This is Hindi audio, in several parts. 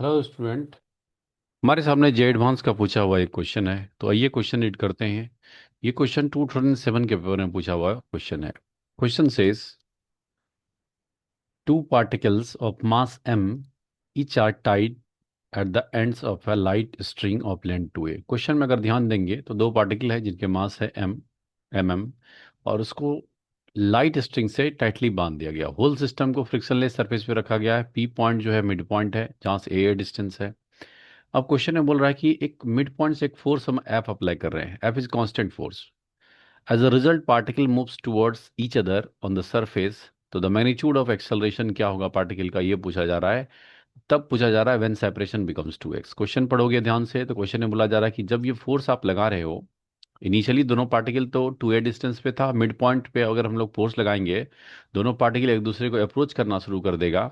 Hello student. हमारे सामने जे एडवांस का पूछा हुआ एक क्वेश्चन है, तो आइए क्वेश्चन रीड करते हैं। ये क्वेश्चन 2007 के पेपर में पूछा हुआ क्वेश्चन है। Question says two particles of mass m each are tied at the ends of a light string of length 2a। Question में अगर ध्यान देंगे तो दो पार्टिकल है जिनके मास है m और उसको लाइट स्ट्रिंग से टाइटली बांध दिया गया। होल सिस्टम को फ्रिक्शनलेस सरफेस पे रखा गया है। पी पॉइंट जो है मिड पॉइंट है जहाँ से ए डिस्टेंस है। अब क्वेश्चन में बोल रहा है कि एक मिड पॉइंट से एक फोर्स हम एफ अप्लाई कर रहे हैं। F is constant force. As a result particle moves towards each other on the surface. तो द मैग्नीट्यूड ऑफ एक्सेलरेशन क्या होगा पार्टिकल का, ये पूछा जा रहा है। तब पूछा जा रहा है when separation becomes 2x। Question पढ़ोगे ध्यान से तो क्वेश्चन में बोला जा रहा है कि जब ये फोर्स आप लगा रहे हो, इनिशियली दोनों पार्टिकल तो 2a डिस्टेंस पे था। मिड पॉइंट पे अगर हम लोग फोर्स लगाएंगे, दोनों पार्टिकल एक दूसरे को अप्रोच करना शुरू कर देगा।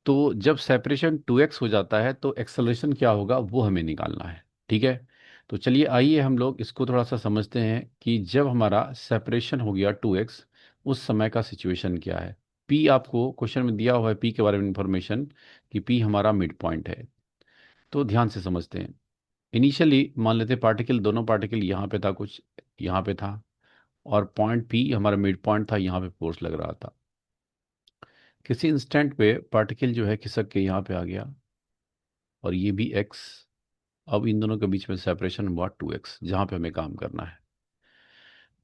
तो जब सेपरेशन 2x हो जाता है तो एक्सेलरेशन क्या होगा वो हमें निकालना है। ठीक है, तो चलिए आइए हम लोग इसको थोड़ा सा समझते हैं कि जब हमारा सेपरेशन हो गया 2x, उस समय का सिचुएशन क्या है। p आपको क्वेश्चन में दिया हुआ है, p के बारे में इंफॉर्मेशन कि p हमारा मिड पॉइंट है। तो ध्यान से समझते हैं। इनिशियली मान लेते पार्टिकल, दोनों पार्टिकल यहाँ पे था, कुछ यहाँ पे था, और पॉइंट p हमारा मिड पॉइंट था, यहाँ पे फोर्स लग रहा था। किसी इंस्टेंट पे पार्टिकल जो है खिसक के यहाँ पे आ गया, और ये भी x। अब इन दोनों के बीच में सेपरेशन हुआ 2x, जहाँ पे हमें काम करना है।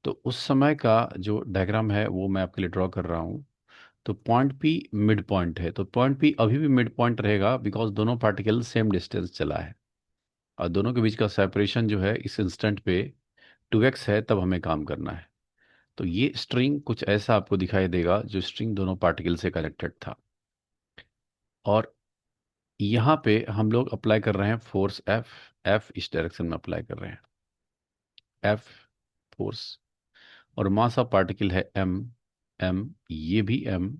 तो उस समय का जो डायग्राम है वो मैं आपके लिए ड्रॉ कर रहा हूँ। तो पॉइंट पी मिड पॉइंट है, तो पॉइंट पी अभी भी मिड पॉइंट रहेगा बिकॉज दोनों पार्टिकल सेम डिस्टेंस चला है। और दोनों के बीच का सेपरेशन जो है इस इंस्टेंट पे 2x है, तब हमें काम करना है। तो ये स्ट्रिंग कुछ ऐसा आपको दिखाई देगा जो स्ट्रिंग दोनों पार्टिकल से कनेक्टेड था। और यहाँ पे हम लोग अप्लाई कर रहे हैं फोर्स एफ। एफ इस डायरेक्शन में अप्लाई कर रहे हैं, एफ फोर्स। और मास ऑफ पार्टिकल है एम। एम, ये भी एम,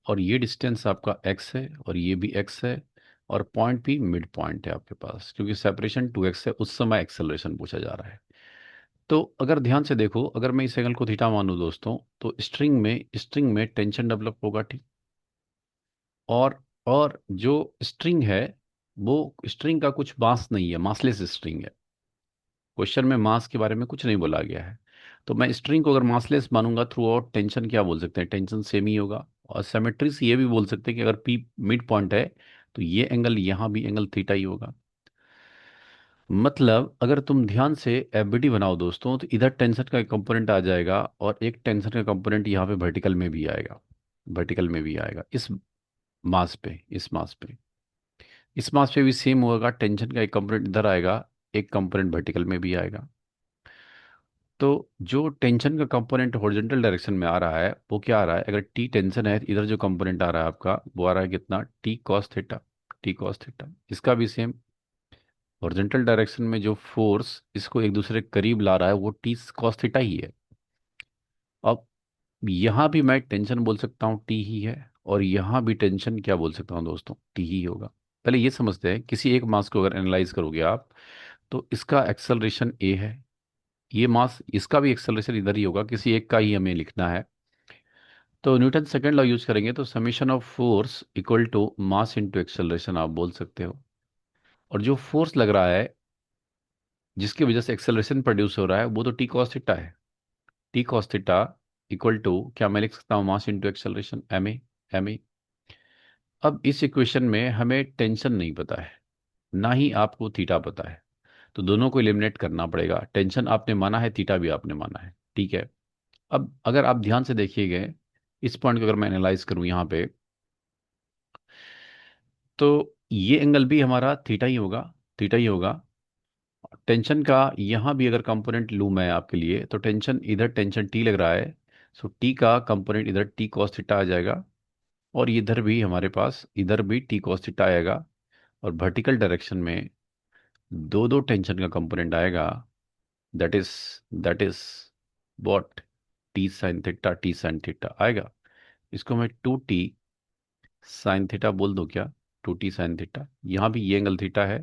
और ये डिस्टेंस आपका एक्स है और ये भी एक्स है। और पॉइंट भी मिड पॉइंट है आपके पास, क्योंकि सेपरेशन 2x है। उस समय एक्सेलरेशन पूछा जा रहा है। तो अगर ध्यान से देखो, अगर मैं इस एंगल को थीटा मानूं दोस्तों, तो स्ट्रिंग में टेंशन डेवलप होगा। ठीक। और जो स्ट्रिंग है वो स्ट्रिंग का कुछ मास नहीं है, मासलेस स्ट्रिंग है। क्वेश्चन में मास के बारे में कुछ नहीं बोला गया है। तो मैं स्ट्रिंग को अगर मासलेस मानूंगा थ्रू आउट, टेंशन क्या बोल सकते हैं, टेंशन सेम ही होगा। और सिमेट्री से ये भी बोल सकते हैं कि अगर पी मिड पॉइंट है तो ये एंगल यहाँ भी एंगल थीटा ही होगा। मतलब अगर तुम ध्यान से एफबीडी बनाओ दोस्तों, तो इधर टेंशन का कंपोनेंट आ जाएगा और एक टेंशन का कंपोनेंट यहाँ पे वर्टिकल में भी आएगा। वर्टिकल में भी आएगा इस मास पे भी सेम होगा। टेंशन का एक कंपोनेंट इधर आएगा, एक कंपोनेंट वर्टिकल में भी आएगा। तो जो टेंशन का कंपोनेंट हॉरिजॉन्टल डायरेक्शन में आ रहा है वो क्या आ रहा है, अगर टी टेंशन है, इधर जो कंपोनेंट आ रहा है आपका वो आ रहा है कितना, T cos theta. T cos theta इसका भी सेम। हॉरिजॉन्टल डायरेक्शन में जो फोर्स इसको एक दूसरे के करीब ला रहा है वो टी कॉस थीटा ही है। अब यहाँ भी मैं टेंशन बोल सकता हूँ टी ही है, और यहाँ भी टेंशन क्या बोल सकता हूँ दोस्तों, टी ही होगा। पहले ये समझते हैं, किसी एक मास को अगर एनालाइज करोगे आप, तो इसका एक्सेलरेशन ए है। ये मास, इसका भी एक्सेलरेशन इधर ही होगा, किसी एक का ही हमें लिखना है। तो न्यूटन सेकंड लॉ यूज करेंगे तो summation of force equal to mass into acceleration आप बोल सकते हो। और जो फोर्स लग रहा है जिसकी वजह से एक्सेलरेशन प्रोड्यूस हो रहा है वो तो टी कॉस थीटा है। T cos theta equal to क्या मैं लिख सकता हूँ, mass into acceleration, M A. अब इस इक्वेशन में हमें टेंशन नहीं पता है, ना ही आपको थीटा पता है। तो दोनों को एलिमिनेट करना पड़ेगा। टेंशन आपने माना है, थीटा भी आपने माना है। ठीक है। अब अगर आप ध्यान से देखिएगा, इस पॉइंट को अगर मैं एनालाइज करूं यहाँ पे, तो ये एंगल भी हमारा थीटा ही होगा, थीटा ही होगा। टेंशन का यहाँ भी अगर कंपोनेंट लूँ मैं आपके लिए, तो टेंशन इधर टेंशन टी लग रहा है, सो टी का कंपोनेंट इधर टी कॉस थीटा आ जाएगा। और इधर भी हमारे पास इधर भी टी कॉस थीटा आएगा। और वर्टिकल डायरेक्शन में दो दो टेंशन का कंपोनेंट आएगा। That is that is what, T sine theta आएगा। इसको मैं 2t साइन थीटा बोल दूं क्या, 2t साइन थीटा। यहाँ भी ये एंगल थीटा है,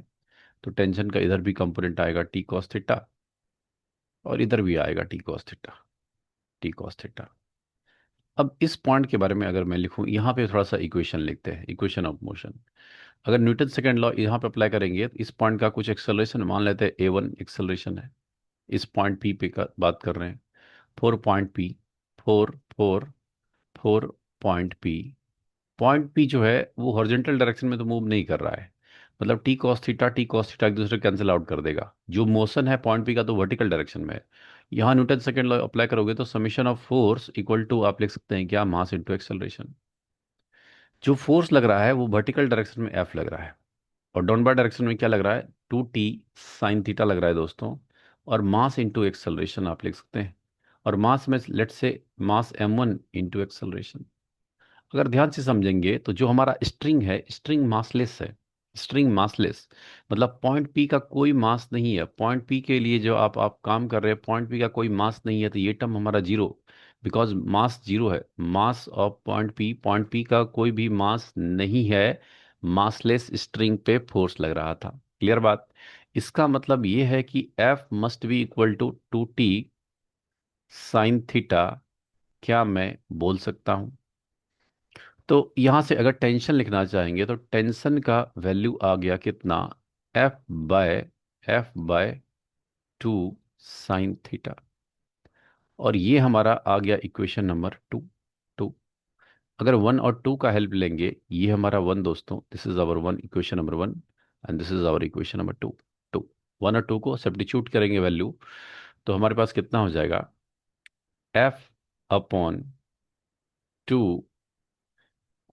तो टेंशन का इधर भी कंपोनेंट आएगा टी कॉस थीटा, और इधर भी आएगा T cos theta, T cos theta. अब इस पॉइंट के बारे में अगर मैं लिखूं, यहाँ पे थोड़ा सा इक्वेशन लिखते हैं, इक्वेशन ऑफ मोशन। अगर न्यूटन सेकंड लॉ यहाँ पे अप्लाई करेंगे तो इस पॉइंट का कुछ एक्सेलरेशन मान लेते हैं A1 एक्सेलरेशन है, इस पॉइंट पी पे का बात कर रहे हैं, 4 पॉइंट पी, 4 4 4 पॉइंट पी जो है वो हॉरिजॉन्टल डायरेक्शन में तो मूव नहीं कर रहा है, मतलब टी कॉस थीटा एक दूसरे कैंसिल आउट कर देगा। जो मोशन है पॉइंट पी का तो वर्टिकल डायरेक्शन में है। यहाँ न्यूटन सेकंड लॉ अप्लाई करोगे तो summation of force equal to आप लिख सकते हैं क्या, मास इनटू एक्सेलरेशन। जो फोर्स लग रहा है वो वर्टिकल डायरेक्शन में एफ लग रहा है, और डाउनवर्ड डायरेक्शन में क्या लग रहा है, 2t sin थीटा लग रहा है दोस्तों। और मास इंटू एक्सेलरेशन आप लिख सकते हैं, और मास में लेट से मास m1 इंटू एक्सेलरेशन। अगर ध्यान से समझेंगे तो जो हमारा स्ट्रिंग है, स्ट्रिंग मासलेस है, स्ट्रिंग मासलेस मतलब पॉइंट पी का कोई मास नहीं है। पॉइंट पी के लिए जो आप काम कर रहे हैं, पॉइंट पी का कोई मास नहीं है, तो ये टर्म हमारा जीरो, बिकॉज मास जीरो है। मास ऑफ पॉइंट पी का कोई भी मास नहीं है, मासलेस स्ट्रिंग पे फोर्स लग रहा था। क्लियर बात। इसका मतलब ये है कि F must be equal to 2t sin theta. क्या मैं बोल सकता हूं? तो यहां से अगर टेंशन लिखना चाहेंगे तो टेंशन का वैल्यू आ गया कितना, F बाय 2 sin थीटा। और ये हमारा आ गया इक्वेशन नंबर 2। अगर 1 और 2 का हेल्प लेंगे, ये हमारा 1 दोस्तों, this is our 1, equation number 1, and this is our equation number 2। 1 और 2 को सब्स्टिट्यूट करेंगे वैल्यू, तो हमारे पास कितना हो जाएगा, F/2,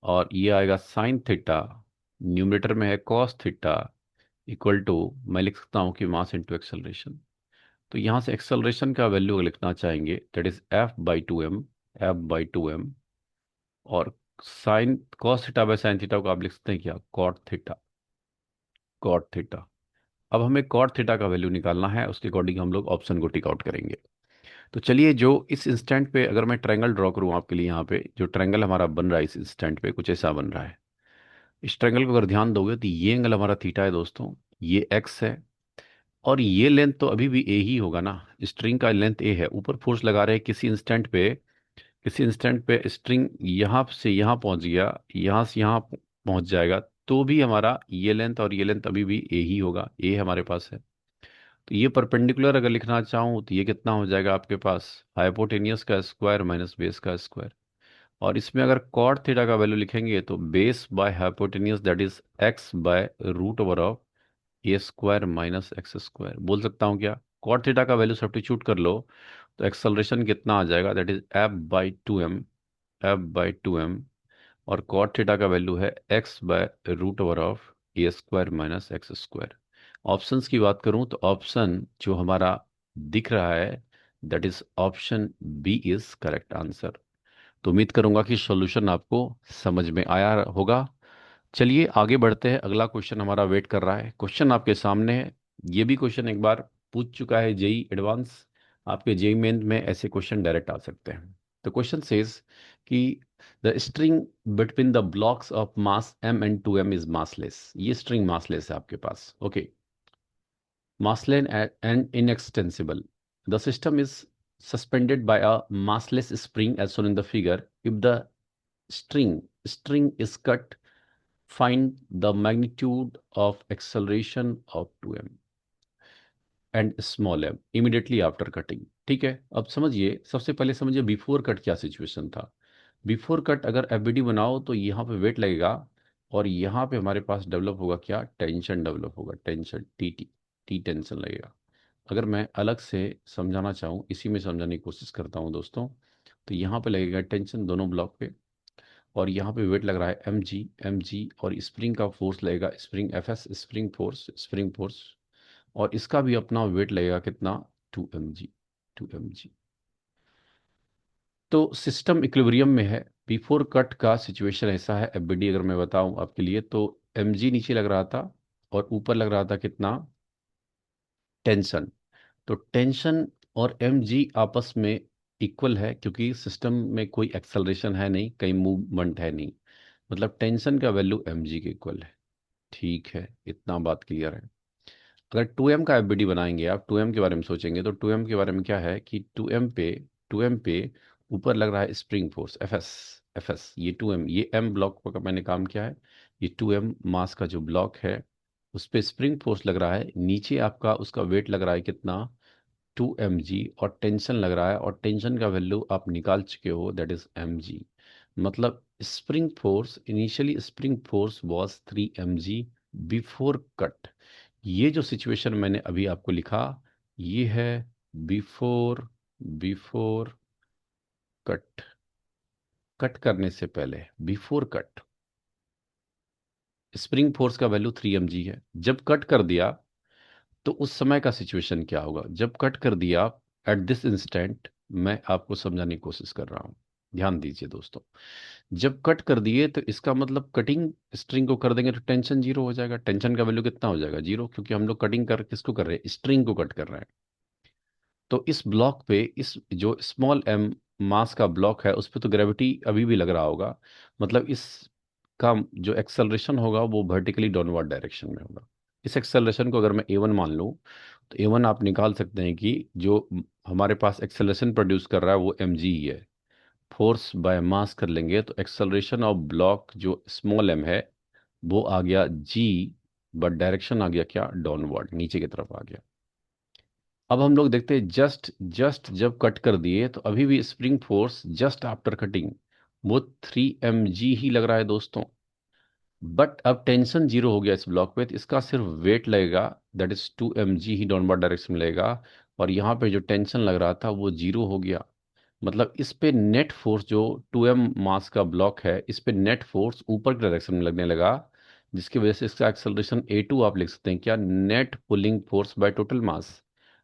और ये आएगा sin थीटा, न्यूमरेटर में है cos थीटा, इक्वल टू, मैं लिख सकता हूँ कि मास इंटू एक्सेलरेशन। तो यहाँ से एक्सेलरेशन का वैल्यू लिखना चाहेंगे, दैट इज F/2m। और sine cos theta by sine theta को आप लिख सकते हैं क्या, कॉट थीटा। अब हमें कॉट थीटा का वैल्यू निकालना है, उसके अकॉर्डिंग हम लोग ऑप्शन को टिक आउट करेंगे। तो चलिए, जो इस इंस्टेंट पे अगर मैं ट्रायंगल ड्रॉ करूँ आपके लिए, यहाँ पे जो ट्रायंगल हमारा बन रहा है इस इंस्टेंट पे कुछ ऐसा बन रहा है। इस ट्रायंगल को अगर ध्यान दोगे तो ये एंगल हमारा थीटा है दोस्तों, ये एक्स है, और ये लेंथ तो अभी भी ए ही होगा ना, स्ट्रिंग का लेंथ ए है। ऊपर फोर्स लगा रहे हैं किसी इंस्टेंट पे स्ट्रिंग यहाँ से यहाँ पहुंच गया, यहाँ से यहाँ पहुंच जाएगा, तो भी हमारा ये लेंथ और ये लेंथ अभी भी ए ही होगा, ए हमारे पास है। तो ये परपेंडिकुलर अगर लिखना चाहूँ तो ये कितना हो जाएगा आपके पास, हाइपोटेनियस का स्क्वायर माइनस बेस का स्क्वायर। और इसमें अगर कॉट थीटा का वैल्यू लिखेंगे तो base by hypotenuse, that is X by root over of a² - x² बोल सकता हूँ क्या। कॉट थीटा का वैल्यू सब्स्टिट्यूट कर लो तो एक्सेलरेशन कितना आ जाएगा, दैट इज F/2m। और कॉट थीटा का वैल्यू है X by root over of a² - x²। Options की बात करूं तो ऑप्शन जो हमारा दिख रहा है, that is option B is correct answer. तो उम्मीद करूंगा कि सॉल्यूशन आपको समझ में आया होगा। चलिए आगे बढ़ते हैं, अगला क्वेश्चन हमारा वेट कर रहा है। क्वेश्चन आपके सामने है, ये भी क्वेश्चन एक बार पूछ चुका है जेई एडवांस, आपके जेई मेन में ऐसे क्वेश्चन डायरेक्ट आ सकते हैं। तो क्वेश्चन सेज कि the string between the blocks of mass m and 2m is massless. ये स्ट्रिंग मासलेस है आपके पास, okay, massless and inextensible. The system is suspended by a massless spring as shown in the figure. If the string is cut, find the magnitude of acceleration of 2m and small m immediately after cutting. ठीक है, अब समझिए, सबसे पहले समझिए बिफोर कट क्या सिचुएशन था। बिफोर कट अगर एफबीडी बनाओ तो यहाँ पे वेट लगेगा, और यहाँ पे हमारे पास डेवलप होगा क्या, टेंशन डेवलप होगा, टेंशन टी टेंशन लगेगा। अगर मैं अलग से समझाना चाहूँ, इसी में समझाने की कोशिश करता हूँ दोस्तों, तो यहाँ पे लगेगा टेंशन दोनों ब्लॉक पे, और यहाँ पे वेट लग रहा है एम जी, और स्प्रिंग का फोर्स लगेगा, spring F S, spring force, और इसका भी अपना वेट लगेगा कितना, 2 mg। तो सिस्टम इक्विलिब्रियम में है। बिफोर कट का सिचुएशन ऐसा है, एफबीडी अगर मैं बताऊं आपके लिए, तो mg नीचे लग रहा था और ऊपर लग रहा था कितना, टेंशन। तो टेंशन और mg आपस में इक्वल है, क्योंकि सिस्टम में कोई एक्सेलरेशन है नहीं, कहीं मूवमेंट है नहीं, मतलब टेंशन का वैल्यू mg के इक्वल है। ठीक है, इतना बात क्लियर है। अगर 2m का एफबीडी बनाएंगे, आप 2m के बारे में सोचेंगे तो 2m के बारे में क्या है कि 2m पे ऊपर लग रहा है spring force F S, FS, ये 2m, ये m ब्लॉक का मैंने काम किया है। ये 2m मास का जो ब्लॉक है उस पे स्प्रिंग फोर्स लग रहा है, नीचे आपका उसका वेट लग रहा है कितना, 2 mg, और टेंशन लग रहा है, और टेंशन का वैल्यू आप निकाल चुके हो, दैट इज mg। मतलब spring force, initially spring force was 3 mg before cut. ये जो सिचुएशन मैंने अभी आपको लिखा, ये है बिफोर, बिफोर कट, कट करने से पहले, बिफोर कट स्प्रिंग फोर्स का वैल्यू 3 mg है। जब कट कर दिया तो उस समय का सिचुएशन क्या होगा, जब कट कर दिया एट दिस इंस्टेंट, मैं आपको समझाने की कोशिश कर रहा हूं, ध्यान दीजिए दोस्तों। जब कट कर दिए तो इसका मतलब कटिंग स्ट्रिंग को कर देंगे तो टेंशन जीरो हो जाएगा। टेंशन का वैल्यू कितना हो जाएगा, जीरो, क्योंकि हम लोग कटिंग कर किसको कर रहे हैं, स्ट्रिंग को कट कर रहे हैं। तो इस ब्लॉक पे, इस जो स्मॉल एम मास का ब्लॉक है उस पे तो ग्रेविटी अभी भी लग रहा होगा, मतलब इस का जो एक्सेलरेशन होगा वो वर्टिकली डाउनवर्ड डायरेक्शन में होगा। इस एक्सेलरेशन को अगर मैं A1 मान लूँ तो A1 आप निकाल सकते हैं कि जो हमारे पास एक्सेलरेशन प्रोड्यूस कर रहा है वो mg ही है। फोर्स बाय मास कर लेंगे तो एक्सेलरेशन ऑफ ब्लॉक जो स्मॉल m है वो आ गया g, बट डायरेक्शन आ गया क्या, डाउनवर्ड, नीचे की तरफ आ गया। अब हम लोग देखते हैं जस्ट जस्ट जब कट कर दिए तो अभी भी spring force just after cutting वो 3 mg ही लग रहा है दोस्तों। बट अब टेंशन जीरो हो गया इस ब्लॉक पे, तो इसका सिर्फ वेट लगेगा, that is 2 mg he downward direction में लगेगा। और यहाँ पे जो टेंशन लग रहा था वो जीरो हो गया। मतलब इस पे नेट फोर्स जो 2m मास का ब्लॉक है, इस पे नेट फोर्स ऊपर की डायरेक्शन में लगने लगा, जिसकी वजह से इसका एक्सेलरेशन A2 आप लिख सकते हैं क्या, net pulling force by total mass,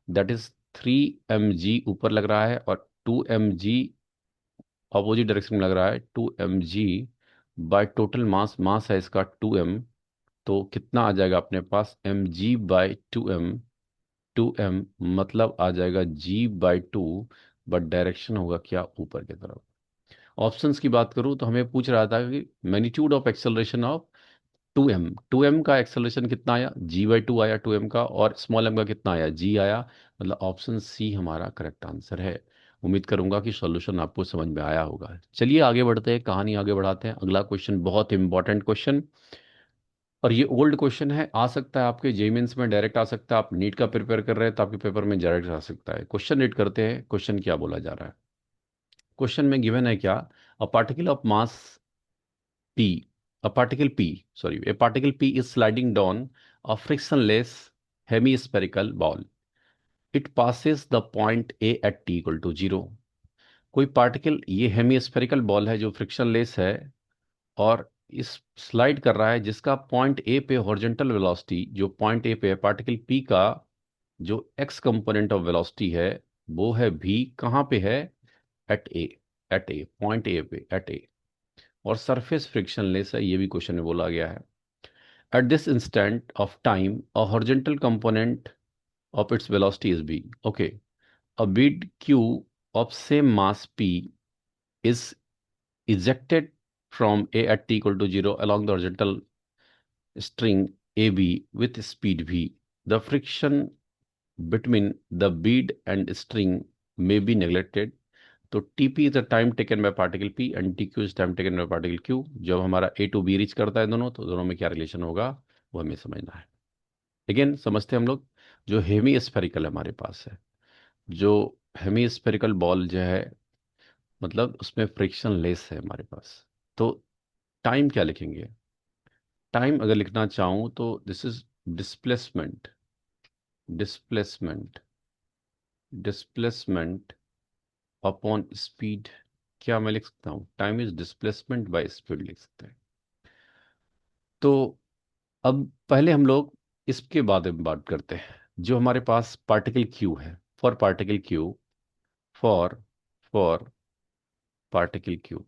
that is 3 mg ऊपर लग रहा है, और 2 mg अपोजिट डायरेक्शन में लग रहा है, 2 mg बाय टोटल मास, मास है इसका 2m। तो कितना आ जाएगा अपने पास, mg/2m, 2m मतलब आ जाएगा g/2, बट डायरेक्शन होगा क्या, ऊपर की तरफ। ऑप्शंस की बात करूं तो हमें पूछ रहा था कि magnitude of acceleration of 2m, 2m का एक्सेलरेशन कितना आया, g/2 आया 2m का, और स्मॉल m का कितना आया, g आया। मतलब ऑप्शन सी हमारा करेक्ट आंसर है। उम्मीद करूंगा कि सॉल्यूशन आपको समझ में आया होगा। चलिए आगे बढ़ते हैं, कहानी आगे बढ़ाते हैं। अगला क्वेश्चन बहुत इंपॉर्टेंट क्वेश्चन, और ये ओल्ड क्वेश्चन है, आ सकता है आपके जेई मेंस में डायरेक्ट आ सकता है, आप नीट का प्रिपेयर कर रहे हैं तो आपके पेपर में डायरेक्ट आ सकता है। क्वेश्चन रीड करते हैं, क्वेश्चन क्या बोला जा रहा है। क्वेश्चन में गिवन है क्या, a particle of mass p, a particle p, sorry, a particle p is sliding down a frictionless hemispherical ball. It passes the point A at t equal to 0. कोई पार्टिकल, ये हेमीस्फेरिकल बॉल है जो फ्रिक्शनलेस है, और इस स्लाइड कर रहा है, जिसका पॉइंट ए पे हॉरिजॉन्टल वेलोसिटी, जो पॉइंट ए पे है पार्टिकल पी का, जो एक्स कंपोनेंट ऑफ वेलोसिटी है वो है v, कहाँ पे है, at A, at A point A पे, एट ए। और सरफेस फ्रिक्शनलेस है, ये भी क्वेश्चन में बोला गया है। At this instant of time a horizontal component of its velocity is v. Okay, a bead q of same mass p is ejected from a at t equal to 0 along the horizontal string AB with speed v. The friction between the bead and string may be neglected. तो TP is the time taken by particle P and TQ is time taken by particle Q। जब हमारा A to B रीच करता है दोनों, तो दोनों में क्या रिलेशन होगा वो हमें समझना है। अगेन समझते हैं हम लोग, जो हेमी स्फेरिकल हमारे पास है, जो हेमी स्फेरिकल बॉल जो है, मतलब उसमें फ्रिक्शन लेस है हमारे पास। तो टाइम क्या लिखेंगे, टाइम अगर लिखना चाहूँ तो this is displacement, displacement, displacement upon speed. क्या मैं लिख सकता हूँ, time is displacement by speed लिख सकते हैं। तो अब पहले हम लोग इसके बारे में बात करते हैं, जो हमारे पास पार्टिकल क्यू है, for particle Q, for particle Q,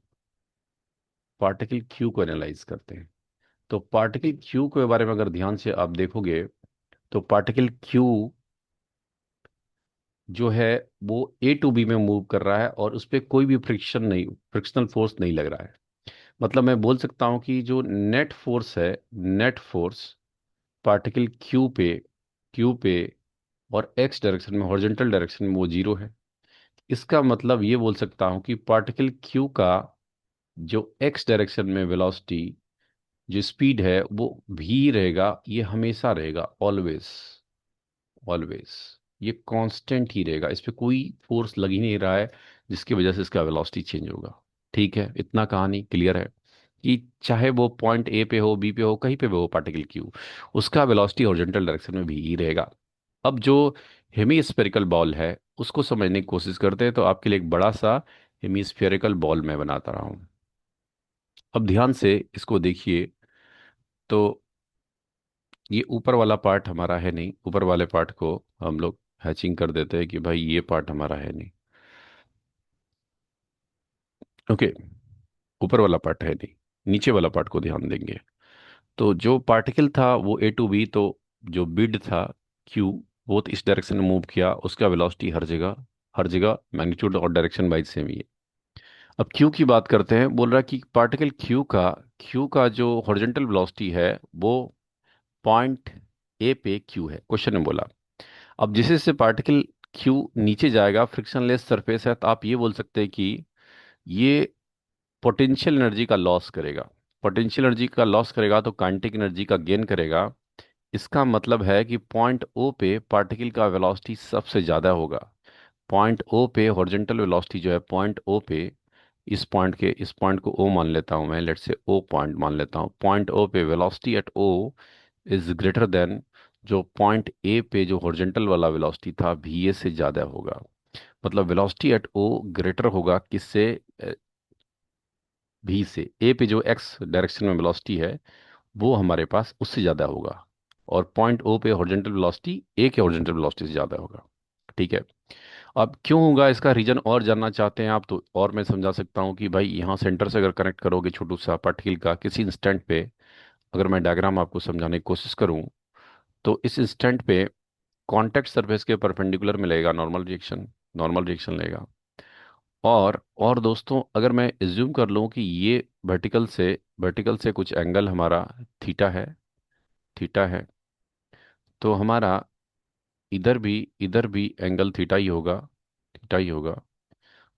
particle Q को एनालाइज करते हैं। तो पार्टिकल क्यू के बारे में अगर ध्यान से आप देखोगे तो पार्टिकल क्यू जो है वो ए टू बी में मूव कर रहा है, और उस पर कोई भी फ्रिक्शन नहीं, फ्रिक्शनल फोर्स नहीं लग रहा है। मतलब मैं बोल सकता हूँ कि जो नेट फोर्स है, नेट फोर्स पार्टिकल क्यू पे और एक्स डायरेक्शन में, हॉरिजॉन्टल डायरेक्शन में वो जीरो है। इसका मतलब ये बोल सकता हूँ कि पार्टिकल क्यू का जो एक्स डायरेक्शन में वेलोसिटी, जो स्पीड है वो भी रहेगा, ये हमेशा रहेगा, ऑलवेज, ऑलवेज, ये कांस्टेंट ही रहेगा, इस पे कोई फोर्स लग ही नहीं रहा है जिसकी वजह से इसका वेलोसिटी चेंज होगा। ठीक है, इतना कहानी क्लियर है कि चाहे वो पॉइंट ए पे हो, बी पे हो, कहीं पे भी हो पार्टिकल क्यू, उसका वेलोसिटी हॉरिजॉन्टल डायरेक्शन में भी ही रहेगा। अब जो हेमी बॉल है उसको समझने की कोशिश करते हैं, तो आपके लिए एक बड़ा सा हेमी बॉल मैं बनाता रहा हूँ। अब ध्यान से इसको देखिए। तो ये ऊपर वाला पार्ट हमारा है नहीं, ऊपर वाले पार्ट को हम लोग हैचिंग कर देते हैं कि भाई ये पार्ट हमारा है नहीं। ओके, ऊपर वाला पार्ट है नहीं, नीचे वाला पार्ट को ध्यान देंगे। तो जो पार्टिकल था वो ए टू बी, तो जो बिड था क्यू, वो तो इस डायरेक्शन में मूव किया, उसका वेलोसिटी हर जगह मैग्नीट्यूड और डायरेक्शन वाइज सेम ही है। अब क्यू की बात करते हैं, बोल रहा है कि पार्टिकल क्यू का जो हॉरिजॉन्टल वेलोसिटी है वो पॉइंट ए पे क्यू है, क्वेश्चन में बोला। अब जैसे जैसे पार्टिकल क्यू नीचे जाएगा, फ्रिक्शनलेस सरफेस है, तो आप ये बोल सकते हैं कि ये पोटेंशियल एनर्जी का लॉस करेगा। पोटेंशियल एनर्जी का लॉस करेगा तो काइनेटिक एनर्जी का गेन करेगा। इसका मतलब है कि पॉइंट ओ पे पार्टिकल का वेलोसिटी सबसे ज़्यादा होगा। पॉइंट ओ पे हॉरिजॉन्टल वेलोसिटी जो है पॉइंट ओ पे, इस पॉइंट को ओ मान लेता हूँ मैं, लेट से ओ पॉइंट मान लेता हूँ, पॉइंट ओ पे velocity at O is greater than जो पॉइंट ए पे जो हॉरिजॉन्टल वाला वेलोसिटी था भी ए से ज़्यादा होगा। मतलब वेलोसिटी एट ओ ग्रेटर होगा किससे? भी से। ए पे जो एक्स डायरेक्शन में वेलोसिटी है वो हमारे पास उससे ज़्यादा होगा, और पॉइंट ओ पे हॉरिजॉन्टल वेलोसिटी ए के हॉरिजॉन्टल वेलोसिटी से ज़्यादा होगा। ठीक है। अब क्यों होगा इसका रीजन और जानना चाहते हैं आप, तो और मैं समझा सकता हूँ कि भाई यहाँ सेंटर से अगर कनेक्ट करोगे छोटू सा पार्टिकल का किसी इंस्टेंट पे, अगर मैं डायग्राम आपको समझाने की कोशिश करूँ, तो इस इंस्टेंट पे कांटेक्ट सरफेस के परपेंडिकुलर मिलेगा नॉर्मल रिएक्शन लेगा। और दोस्तों, अगर मैं एज्यूम कर लूँ कि ये वर्टिकल से कुछ एंगल हमारा थीटा है, थीटा है, तो हमारा इधर भी एंगल थीटा ही होगा।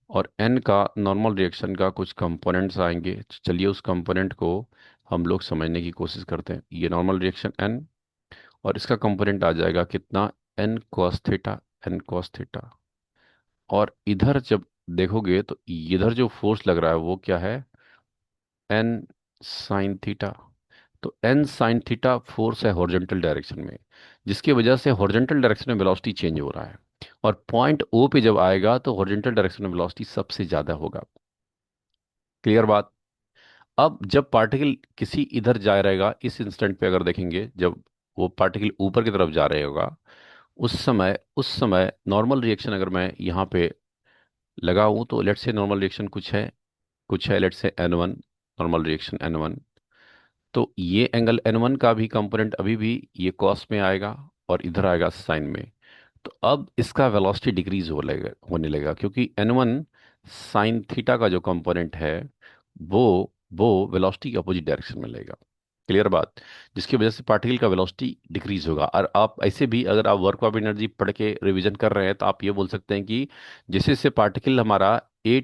और एन का नॉर्मल रिएक्शन का कुछ कंपोनेंट्स आएंगे, तो चलिए उस कंपोनेंट को हम लोग समझने की कोशिश करते हैं। ये नॉर्मल रिएक्शन एन, और इसका कंपोनेंट आ जाएगा कितना? N cos theta, N cos theta. और इधर जब देखोगे तो इधर जो फोर्स लग रहा है वो क्या है? N sine theta. तो एन साइन थीटा फोर्स है हॉरिजॉन्टल डायरेक्शन में, जिसकी वजह से हॉरिजॉन्टल डायरेक्शन में वेलोसिटी चेंज हो रहा है। और पॉइंट ओ पे जब आएगा तो हॉरिजॉन्टल डायरेक्शन में वेलोसिटी सबसे ज्यादा होगा। क्लियर बात? अब जब पार्टिकल किसी इधर जा रहेगा, इस इंस्टेंट पे अगर देखेंगे, जब वो पार्टिकल ऊपर की तरफ जा रहे होगा, उस समय नॉर्मल रिएक्शन अगर मैं यहाँ पे लगाऊं, तो लेट्स से नॉर्मल रिएक्शन कुछ है let's say n1, normal reaction n1। तो ये एंगल n1 का भी कंपोनेंट अभी भी ये कॉस में आएगा और इधर आएगा साइन में। तो अब इसका वेलोसिटी डिक्रीज होने लगेगा, क्योंकि n1 साइन थीटा का जो कंपोनेंट है वो वो वेलोसिटी के अपोजिट डायरेक्शन में लेगा। क्लियर बात? जिसकी वजह से पार्टिकल का वेलोसिटी डिक्रीज होगा। और आप ऐसे भी अगर आप वर्क ऑफ एनर्जी पढ़ के रिवीजन कर रहे हैं, तो आप ये बोल सकते हैं कि जैसे जैसे पार्टिकल हमारा ए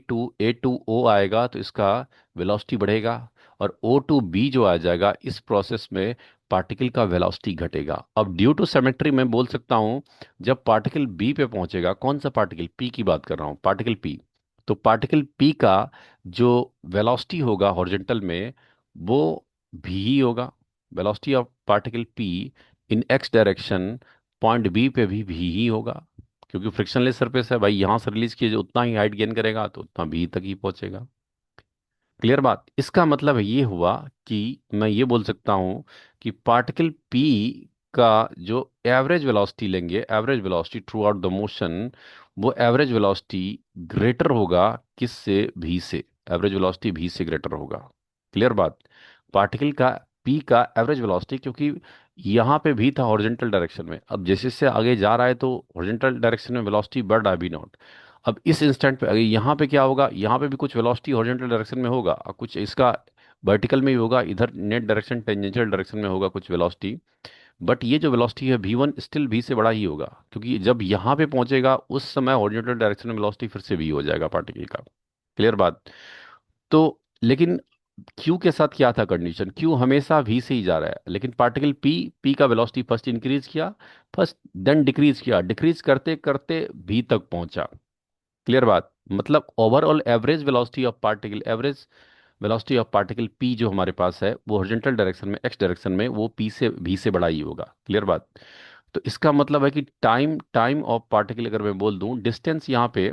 टू ओ आएगा तो इसका वेलोसिटी बढ़ेगा, और ओ टू बी जो आ जाएगा इस प्रोसेस में पार्टिकल का वेलोसिटी घटेगा। अब ड्यू टू सिमेट्री मैं बोल सकता हूँ, जब पार्टिकल बी पे पहुंचेगा, कौन सा पार्टिकल? पी की बात कर रहा हूँ, पार्टिकल पी। तो पार्टिकल पी का जो वेलोसिटी होगा हॉरिजॉन्टल में वो भी ही होगा। Velocity of particle P in X direction point B पे भी ही होगा, क्योंकि फ्रिक्शनलेस सरफेस है भाई, यहाँ से रिलीज किए जो उतना ही हाइट गेन करेगा तो उतना बी तक ही पहुंचेगा। क्लियर बात? इसका मतलब ये हुआ कि मैं ये बोल सकता हूं कि पार्टिकल पी का जो एवरेज वेलोसिटी लेंगे, average velocity through out the motion, वो एवरेज वेलोसिटी ग्रेटर होगा किससे? भी से। एवरेज वेलोसिटी भी से ग्रेटर होगा। क्लियर बात? पार्टिकल का पी का एवरेज वेलोसिटी, क्योंकि यहाँ पे भी था हॉरिजॉन्टल डायरेक्शन में, अब जैसे जैसे आगे जा रहा है तो हॉरिजॉन्टल डायरेक्शन में वेलोसिटी बढ़ रहा है भी नॉट। अब इस इंस्टेंट पे अगर यहाँ पे क्या होगा, यहाँ पे भी कुछ वेलोसिटी हॉरिजॉन्टल डायरेक्शन में होगा और कुछ इसका वर्टिकल में ही होगा, इधर नेट डायरेक्शन टेंजेंशियल डायरेक्शन में होगा कुछ वेलोसिटी। बट ये जो वेलोसिटी है v1 स्टिल v से बड़ा ही होगा, क्योंकि जब यहाँ पे पहुंचेगा उस समय हॉरिजॉन्टल डायरेक्शन में वेलोसिटी फिर से v हो जाएगा पार्टिकल का। क्लियर बात? तो लेकिन क्यू के साथ क्या था कंडीशन, क्यू हमेशा वी से ही जा रहा है, लेकिन पार्टिकल पी, पी का वेलोसिटी फर्स्ट इंक्रीज किया, फर्स्ट देन डिक्रीज किया, डिक्रीज करते करते वी तक पहुंचा। क्लियर बात, मतलब overall average velocity of particle, average velocity of particle P जो हमारे पास है वो हॉरिजॉन्टल डायरेक्शन में, एक्स डायरेक्शन में, वो पी से वी से बड़ा ही होगा। क्लियर बात। तो इसका मतलब है कि टाइम टाइम ऑफ पार्टिकल अगर मैं बोल दूं, डिस्टेंस यहाँ पे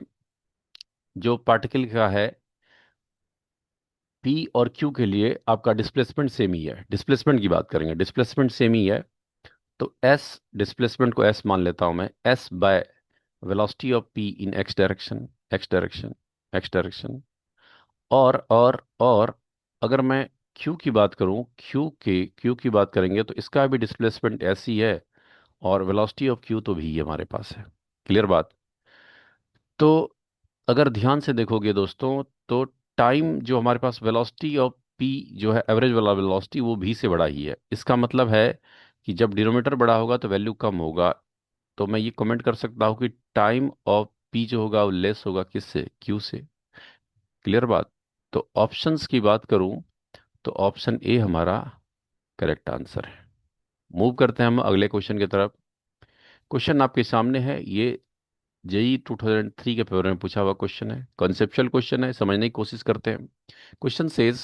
जो पार्टिकल का है पी और क्यू के लिए आपका डिस्प्लेसमेंट सेम ही है, डिस्प्लेसमेंट की बात करेंगे, डिस्प्लेसमेंट सेम ही है। तो एस, डिस्प्लेसमेंट को एस मान लेता हूं मैं, S by velocity of P in X direction, x direction, x direction. और अगर मैं क्यू की बात करूं, क्यू की बात करेंगे तो इसका भी डिस्प्लेसमेंट एस ही है, और वेलोसिटी ऑफ क्यू तो भी हमारे पास है। क्लियर बात। तो अगर ध्यान से देखोगे दोस्तों, तो टाइम जो हमारे पास वेलोसिटी ऑफ पी जो है, एवरेज वाला वेलोसिटी, वो भी से बड़ा ही है। इसका मतलब है कि जब डिनोमिनेटर बड़ा होगा तो वैल्यू कम होगा। तो मैं ये कमेंट कर सकता हूँ कि टाइम ऑफ पी जो होगा वो लेस होगा किससे, क्यू से। क्लियर बात। तो ऑप्शंस की बात करूं तो ऑप्शन ए हमारा करेक्ट आंसर है। मूव करते हैं हम अगले क्वेश्चन की तरफ। क्वेश्चन आपके सामने है, ये जेई 2003 के पेपर में पूछा हुआ क्वेश्चन है, कॉन्सेप्चुअल क्वेश्चन है, समझने की कोशिश करते हैं। Question says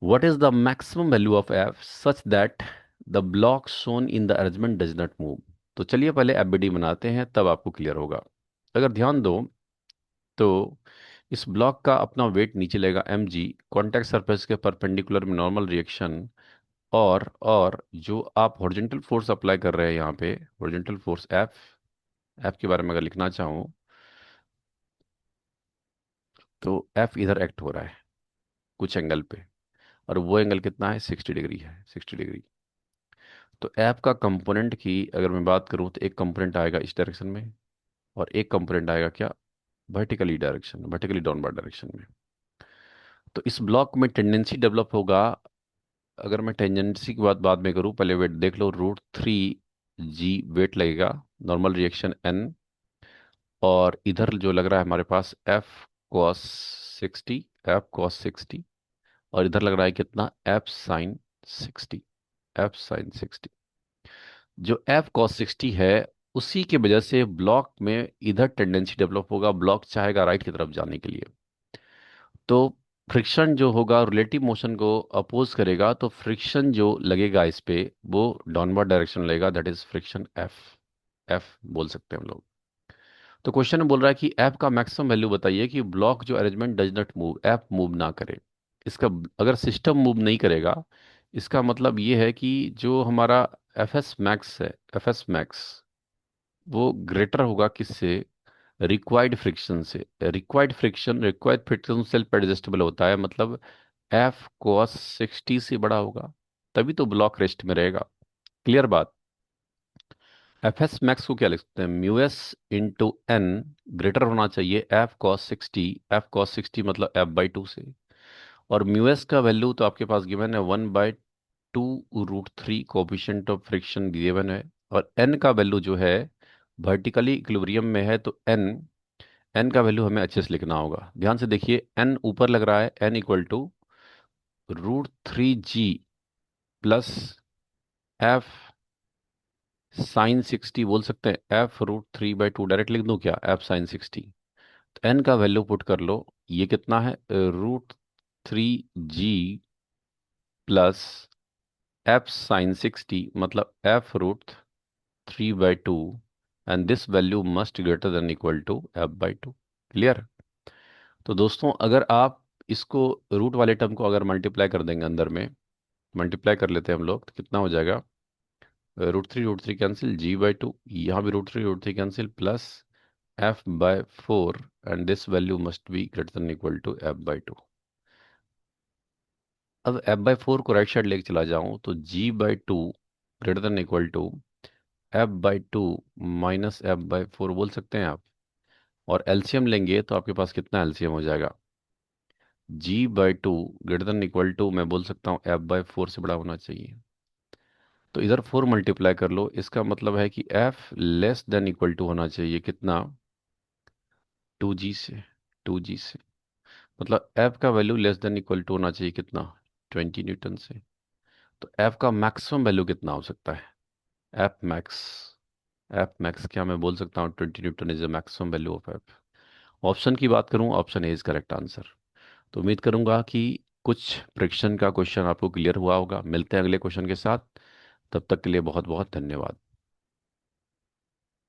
what is the maximum value of F such that the block shown in the arrangement does not move. तो चलिए पहले एफबीडी बनाते हैं, तब आपको क्लियर होगा। अगर ध्यान दो तो इस ब्लॉक का अपना वेट नीचे लगेगा mg, कॉन्टैक्ट सरफेस के परपेंडिकुलर में नॉर्मल रिएक्शन, और जो आप हॉरिजॉन्टल फोर्स अप्लाई कर रहे हैं यहाँ पे, हॉरिजॉन्टल फोर्स एफ, एफ के बारे में अगर लिखना चाहूँ तो एफ इधर एक्ट हो रहा है कुछ एंगल पे, और वो एंगल कितना है, 60 डिग्री है, 60 डिग्री। तो एफ का कंपोनेंट की अगर मैं बात करूँ तो एक कंपोनेंट आएगा इस डायरेक्शन में, और एक कंपोनेंट आएगा क्या, vertically direction, vertically downward direction में। तो इस ब्लॉक में टेंडेंसी डेवलप होगा। अगर मैं टेंजेंसी की बात बाद में करूँ, पहले वेट देख लो, √3g वेट लगेगा, नॉर्मल रिएक्शन n, और इधर जो लग रहा है हमारे पास f cos 60, f cos 60, और इधर लग रहा है कितना, f sin 60, f sin 60। जो f cos 60 है, उसी की वजह से ब्लॉक में इधर टेंडेंसी डेवलप होगा, ब्लॉक चाहेगा राइट की तरफ जाने के लिए। तो फ्रिक्शन जो होगा रिलेटिव मोशन को अपोज करेगा, तो फ्रिक्शन जो लगेगा इस पे वो डाउनवर्ड डायरेक्शन लगेगा, that is friction F, F बोल सकते हैं हम लोग। तो क्वेश्चन में बोल रहा है कि एफ का मैक्सिमम वैल्यू बताइए कि ब्लॉक जो arrangement does not move, F move ना करे। इसका, अगर सिस्टम मूव नहीं करेगा, इसका मतलब ये है कि जो हमारा एफ एस मैक्स है, एफ एस मैक्स वो ग्रेटर होगा किससे, रिक्वायर्ड फ्रिक्शन से। रिक्वायर्ड फ्रिक्शन सेल्फ एडजस्टेबल होता है, मतलब f cos 60 से बड़ा होगा, तभी तो ब्लॉक रेस्ट में रहेगा। क्लियर बात। एफ एस मैक्स को क्या लिख सकते हैं, mu S into N, greater होना चाहिए f cos 60, f cos 60 मतलब f/2 से। और म्यू एस का वैल्यू तो आपके पास गिवन है 1/2 √3, कोफिशिएंट ऑफ फ्रिक्शन गिवन है। और एन का वैल्यू जो है वर्टिकली इक्विलिब्रियम में है, तो एन, एन का वैल्यू हमें अच्छे से लिखना होगा। ध्यान से देखिए, एन ऊपर लग रहा है, N equal to √3g plus F sin 60, बोल सकते हैं f √3/2, डायरेक्ट लिख दूं क्या, f sin 60। तो एन का वैल्यू पुट कर लो, ये कितना है, √3g प्लस f sin 60 मतलब f √3/2, and this value must greater than equal to f/2। Clear. तो दोस्तों अगर आप इसको, रूट वाले टर्म को अगर मल्टीप्लाई कर देंगे अंदर में, मल्टीप्लाई कर लेते हैं हम लोग, तो कितना हो जाएगा, √3 कैंसिल, g/2, यहाँ भी √3 cancel, plus f/4, and this value must be greater than equal to f/2। अब f/4 को राइट साइड लेके चला जाऊं तो g/2 greater than equal to f/2 minus f/4 बोल सकते हैं आप। और एलसीएम लेंगे तो आपके पास कितना एलसीएम हो जाएगा, g/2 greater than equal to, मैं बोल सकता हूँ f/4 से बड़ा होना चाहिए। तो इधर 4 मल्टीप्लाई कर लो, इसका मतलब है कि f less than equal to होना चाहिए कितना, 2g से, 2g से। मतलब एफ का value less than equal to होना चाहिए कितना, 20 न्यूटन से। तो एफ का मैक्सिमम वैल्यू कितना हो सकता है? एफ मैक्स, एफ मैक्स क्या मैं बोल सकता हूँ 20 Newton is the maximum value of F? Option की बात करूँ, option A is correct answer. तो उम्मीद करूंगा कि कुछ फ्रिक्शन का क्वेश्चन आपको क्लियर हुआ होगा। मिलते हैं अगले क्वेश्चन के साथ, तब तक के लिए बहुत बहुत धन्यवाद।